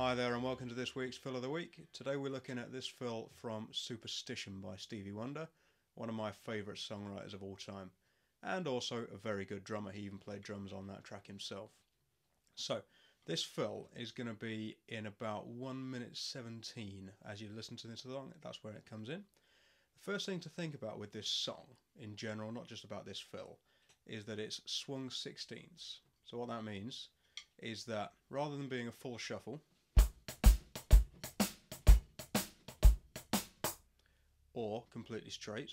Hi there and welcome to this week's Fill of the Week. Today we're looking at this fill from Superstition by Stevie Wonder, one of my favourite songwriters of all time, and also a very good drummer. He even played drums on that track himself. So this fill is going to be in about 1 minute 17 as you listen to this song. That's where it comes in. The first thing to think about with this song in general, not just about this fill, is that it's swung 16ths. So what that means is that rather than being a full shuffle or completely straight,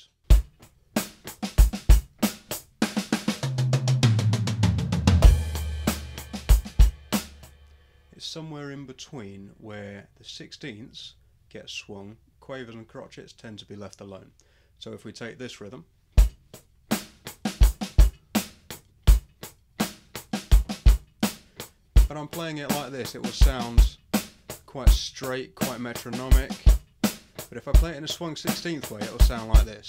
it's somewhere in between where the 16ths get swung, quavers and crotchets tend to be left alone. So if we take this rhythm, but I'm playing it like this, it will sound quite straight, quite metronomic. But if I play it in a swung 16th way, it will sound like this.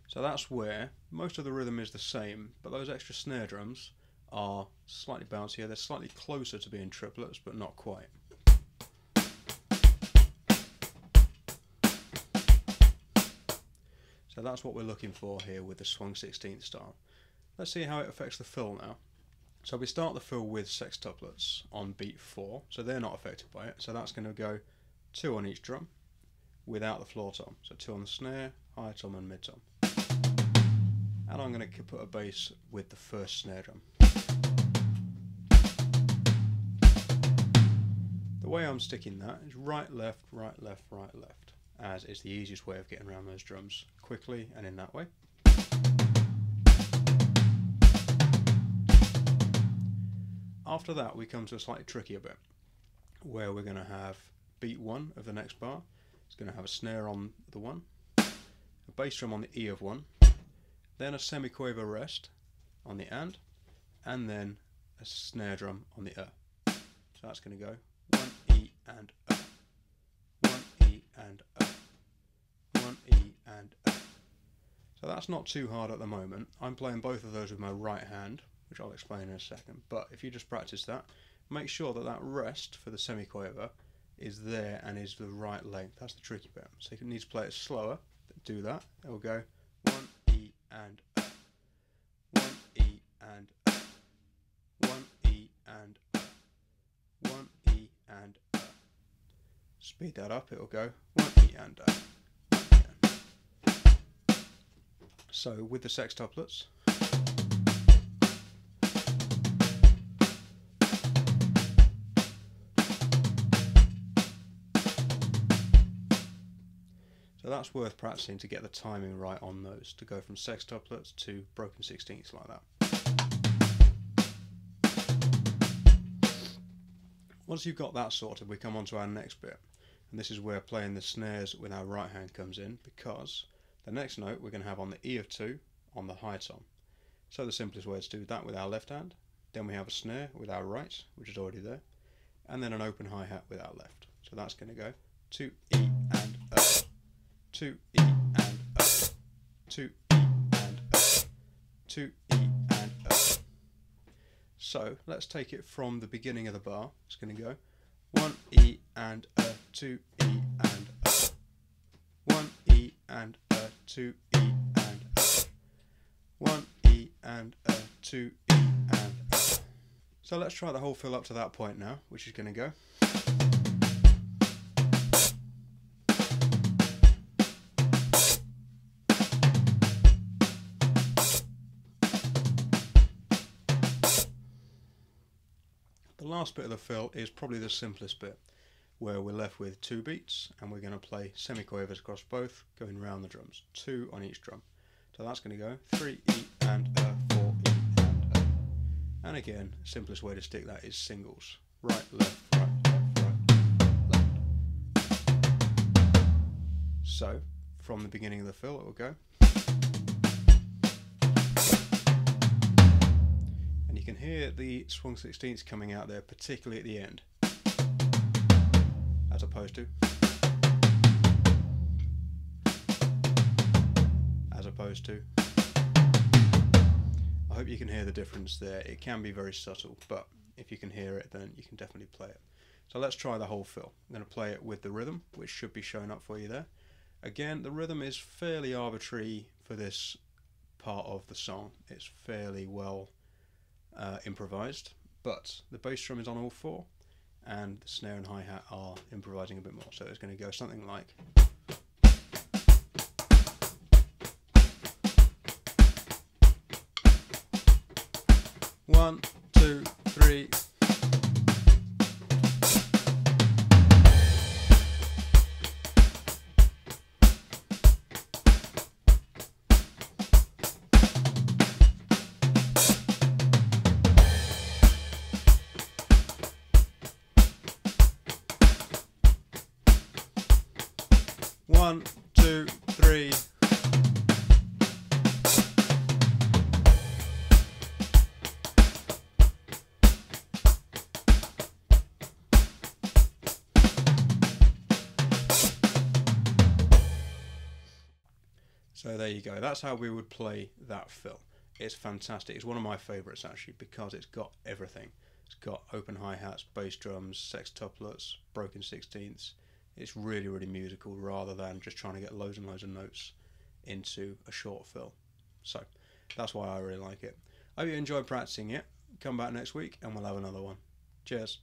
So that's where most of the rhythm is the same, but those extra snare drums are slightly bouncier. They're slightly closer to being triplets, but not quite. So that's what we're looking for here with the swung 16th style. Let's see how it affects the fill now. So we start the fill with sextuplets on beat 4, so they're not affected by it. So that's going to go 2 on each drum without the floor tom. So 2 on the snare, high tom and mid tom. And I'm going to put a bass with the first snare drum. The way I'm sticking that is right, left, right, left, right, left, as is the easiest way of getting around those drums quickly and in that way. After that we come to a slightly trickier bit where we're going to have beat 1 of the next bar. It's going to have a snare on the 1, a bass drum on the E of 1, then a semiquaver rest on the and then a snare drum on the So that's going to go 1 E and 1 E and 1 E and So that's not too hard at the moment. I'm playing both of those with my right hand, which I'll explain in a second, but if you just practice that, make sure that that rest for the semiquaver is there and is the right length. That's the tricky bit. So you need to play it slower, do that, it will go 1 E and 1 E and 1 E and 1 E and Speed that up, it will go 1 E and 1 E and. So with the sextuplets, so that's worth practicing to get the timing right on those, to go from sextuplets to broken 16ths like that. Once you've got that sorted, we come on to our next bit, and this is where playing the snares with our right hand comes in, because the next note we're going to have on the E of 2 on the high tom. So the simplest way is to do that with our left hand, then we have a snare with our right, which is already there, and then an open hi-hat with our left. So that's going to go 2 E and 2 E and 2 E and 2 E and So let's take it from the beginning of the bar. It's going to go 1 E and 2 E and 1 E and 2 E and 1 E and 2 E and So let's try the whole fill up to that point now, which is going to go. The last bit of the fill is probably the simplest bit, where we're left with 2 beats and we're going to play semiquavers across both, going round the drums, 2 on each drum. So that's going to go 3 E and 4 E and again, simplest way to stick that is singles, right, left, right, left, right, left. So from the beginning of the fill it will go. You can hear the swung 16ths coming out there, particularly at the end, as opposed to as opposed to hope you can hear the difference there. It can be very subtle, but if you can hear it, then you can definitely play it. So let's try the whole fill. I'm going to play it with the rhythm, which should be showing up for you there. Again, the rhythm is fairly arbitrary for this part of the song. It's fairly well improvised, but the bass drum is on all four, and the snare and hi-hat are improvising a bit more. So it's going to go something like... One, two, three. One, two, three. So there you go, that's how we would play that fill. It's fantastic, it's one of my favourites actually, because it's got everything. It's got open hi-hats, bass drums, sextuplets, broken sixteenths. It's really, really musical rather than just trying to get loads and loads of notes into a short fill. So that's why I really like it. I hope you enjoyed practicing it. Come back next week and we'll have another one. Cheers.